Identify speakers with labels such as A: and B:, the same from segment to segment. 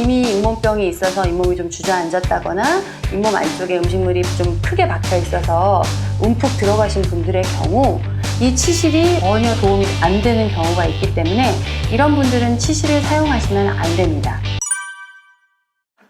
A: 이미 잇몸병이 있어서 잇몸이 좀 주저앉았다거나 잇몸 안쪽에 음식물이 좀 크게 박혀 있어서 움푹 들어가신 분들의 경우 이 치실이 전혀 도움이 안 되는 경우가 있기 때문에 이런 분들은 치실을 사용하시면 안 됩니다.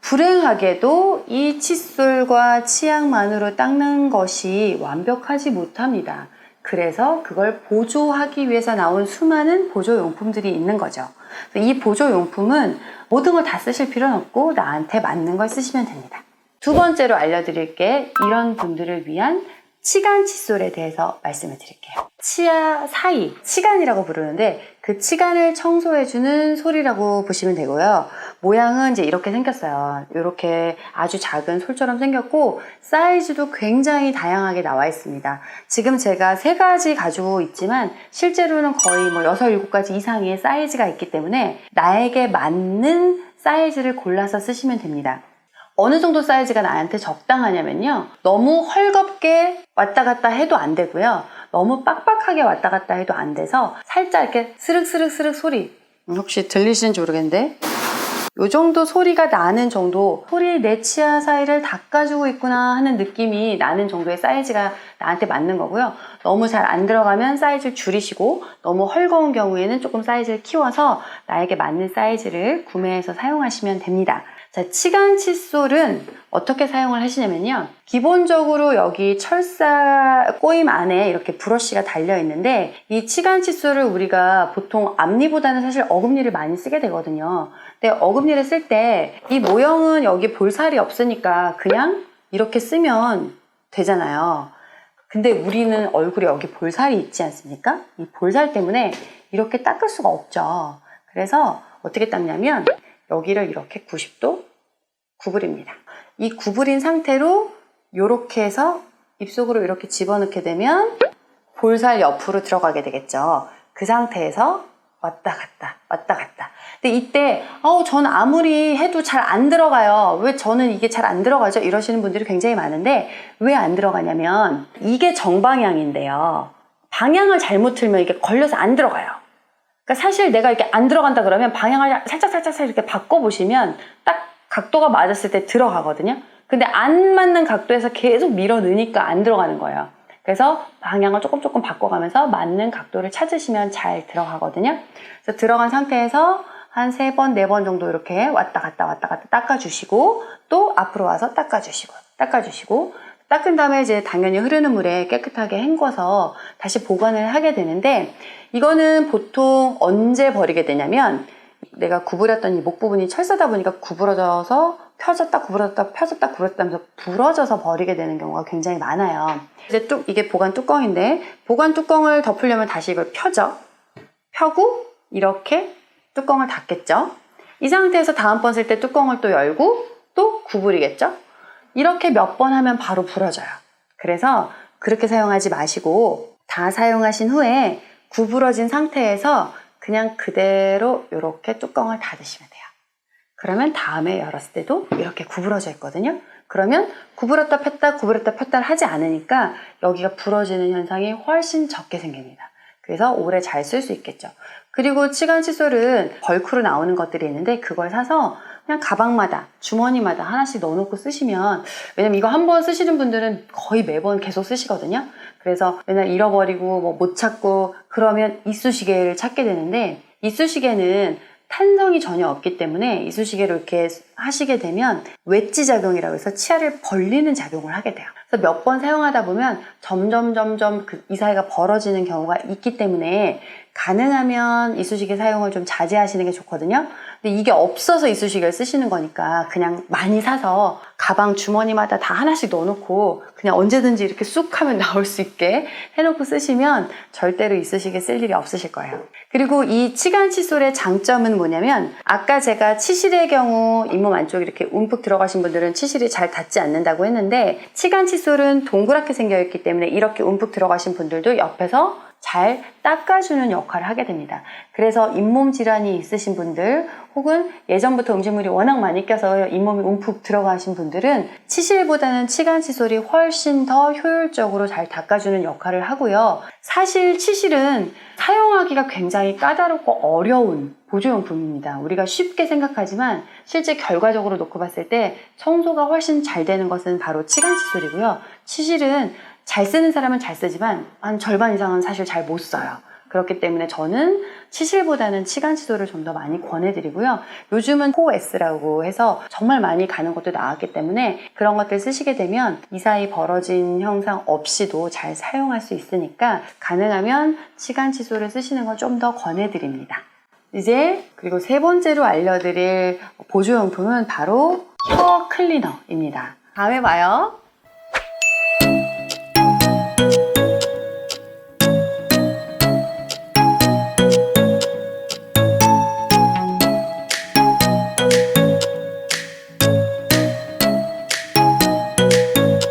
A: 불행하게도 이 칫솔과 치약만으로 닦는 것이 완벽하지 못합니다. 그래서 그걸 보조하기 위해서 나온 수많은 보조용품들이 있는 거죠. 이 보조용품은 모든 걸 다 쓰실 필요는 없고 나한테 맞는 걸 쓰시면 됩니다. 두 번째로 알려드릴 게 이런 분들을 위한 치간 칫솔에 대해서 말씀을 드릴게요. 치아 사이, 치간이라고 부르는데 그 치간을 청소해주는 솔이라고 보시면 되고요. 모양은 이제 이렇게 생겼어요. 이렇게 아주 작은 솔처럼 생겼고 사이즈도 굉장히 다양하게 나와 있습니다. 지금 제가 3가지 가지고 있지만 실제로는 거의 6, 7가지 이상의 사이즈가 있기 때문에 나에게 맞는 사이즈를 골라서 쓰시면 됩니다. 어느 정도 사이즈가 나한테 적당하냐면요. 너무 헐겁게 왔다 갔다 해도 안 되고요. 너무 빡빡하게 왔다 갔다 해도 안 돼서 살짝 이렇게 스륵스륵스륵 소리, 혹시 들리시는지 모르겠는데 이 정도 소리가 나는 정도, 소리 내 치아 사이를 닦아주고 있구나 하는 느낌이 나는 정도의 사이즈가 나한테 맞는 거고요. 너무 잘 안 들어가면 사이즈를 줄이시고 너무 헐거운 경우에는 조금 사이즈를 키워서 나에게 맞는 사이즈를 구매해서 사용하시면 됩니다. 자, 치간 칫솔은 어떻게 사용을 하시냐면요. 기본적으로 여기 철사 꼬임 안에 이렇게 브러쉬가 달려 있는데 이 치간 칫솔을 우리가 보통 앞니보다는 사실 어금니를 많이 쓰게 되거든요. 근데 어금니를 쓸 때 이 모형은 여기 볼살이 없으니까 그냥 이렇게 쓰면 되잖아요. 근데 우리는 얼굴에 여기 볼살이 있지 않습니까? 이 볼살 때문에 이렇게 닦을 수가 없죠. 그래서 어떻게 닦냐면 여기를 이렇게 90도 구부립니다. 이 구부린 상태로 이렇게 해서 입속으로 이렇게 집어넣게 되면 볼살 옆으로 들어가게 되겠죠. 그 상태에서 왔다 갔다 왔다 갔다. 근데 이때 저는 아무리 해도 잘 안 들어가요. 왜 저는 이게 잘 안 들어가죠? 이러시는 분들이 굉장히 많은데 왜 안 들어가냐면 이게 정방향인데요. 방향을 잘못 틀면 이게 걸려서 안 들어가요. 그러니까 사실 내가 이렇게 안 들어간다 그러면 방향을 살짝 이렇게 바꿔보시면 딱 각도가 맞았을 때 들어가거든요. 근데 안 맞는 각도에서 계속 밀어 넣으니까 안 들어가는 거예요. 그래서 방향을 조금 바꿔가면서 맞는 각도를 찾으시면 잘 들어가거든요. 그래서 들어간 상태에서 한 3번, 4번 정도 이렇게 왔다 갔다 닦아주시고 또 앞으로 와서 닦아주시고 닦은 다음에 이제 당연히 흐르는 물에 깨끗하게 헹궈서 다시 보관을 하게 되는데 이거는 보통 언제 버리게 되냐면 내가 구부렸던 이 목 부분이 철사다 보니까 구부러져서 펴졌다 구부러졌다 펴졌다 구부러졌다 하면서 부러져서 버리게 되는 경우가 굉장히 많아요. 이제 이게 보관 뚜껑인데 보관 뚜껑을 덮으려면 다시 이걸 펴고 이렇게 뚜껑을 닫겠죠. 이 상태에서 다음번 쓸 때 뚜껑을 또 열고 또 구부리겠죠. 이렇게 몇 번 하면 바로 부러져요. 그래서 그렇게 사용하지 마시고 다 사용하신 후에 구부러진 상태에서 그냥 그대로 이렇게 뚜껑을 닫으시면 돼요. 그러면 다음에 열었을 때도 이렇게 구부러져 있거든요. 그러면 구부렸다 폈다 하지 않으니까 여기가 부러지는 현상이 훨씬 적게 생깁니다. 그래서 오래 잘 쓸 수 있겠죠. 그리고 치간 칫솔은 벌크로 나오는 것들이 있는데 그걸 사서 그냥 가방마다 주머니마다 하나씩 넣어놓고 쓰시면, 왜냐면 이거 한번 쓰시는 분들은 거의 매번 계속 쓰시거든요. 그래서 맨날 잃어버리고 못 찾고 그러면 이쑤시개를 찾게 되는데 이쑤시개는 탄성이 전혀 없기 때문에 이쑤시개를 이렇게 하시게 되면 웨지 작용이라고 해서 치아를 벌리는 작용을 하게 돼요. 그래서 몇 번 사용하다 보면 점점 이 사이가 벌어지는 경우가 있기 때문에 가능하면 이쑤시개 사용을 좀 자제하시는 게 좋거든요. 근데 이게 없어서 이쑤시개를 쓰시는 거니까 그냥 많이 사서 가방 주머니마다 다 하나씩 넣어놓고 그냥 언제든지 이렇게 쑥 하면 나올 수 있게 해놓고 쓰시면 절대로 이쑤시개 쓸 일이 없으실 거예요. 그리고 이 치간 칫솔의 장점은 뭐냐면 아까 제가 치실의 경우 잇몸 안쪽에 이렇게 움푹 들어가신 분들은 치실이 잘 닿지 않는다고 했는데 치간 칫솔은 동그랗게 생겨 있기 때문에 이렇게 움푹 들어가신 분들도 옆에서 잘 닦아주는 역할을 하게 됩니다. 그래서 잇몸 질환이 있으신 분들 혹은 예전부터 음식물이 워낙 많이 껴서 잇몸이 움푹 들어가신 분들은 치실보다는 치간칫솔이 훨씬 더 효율적으로 잘 닦아주는 역할을 하고요. 사실 치실은 사용하기가 굉장히 까다롭고 어려운 보조용품입니다. 우리가 쉽게 생각하지만 실제 결과적으로 놓고 봤을 때 청소가 훨씬 잘 되는 것은 바로 치간칫솔이고요. 치실은 잘 쓰는 사람은 잘 쓰지만 한 절반 이상은 사실 잘 못 써요. 그렇기 때문에 저는 치실보다는 치간칫솔을 좀 더 많이 권해드리고요. 요즘은 4S라고 해서 정말 많이 가는 것도 나왔기 때문에 그런 것들 쓰시게 되면 이 사이 벌어진 현상 없이도 잘 사용할 수 있으니까 가능하면 치간칫솔을 쓰시는 걸 좀 더 권해드립니다. 이제 그리고 세 번째로 알려드릴 보조용품은 바로 혀 클리너입니다. 다음에 봐요.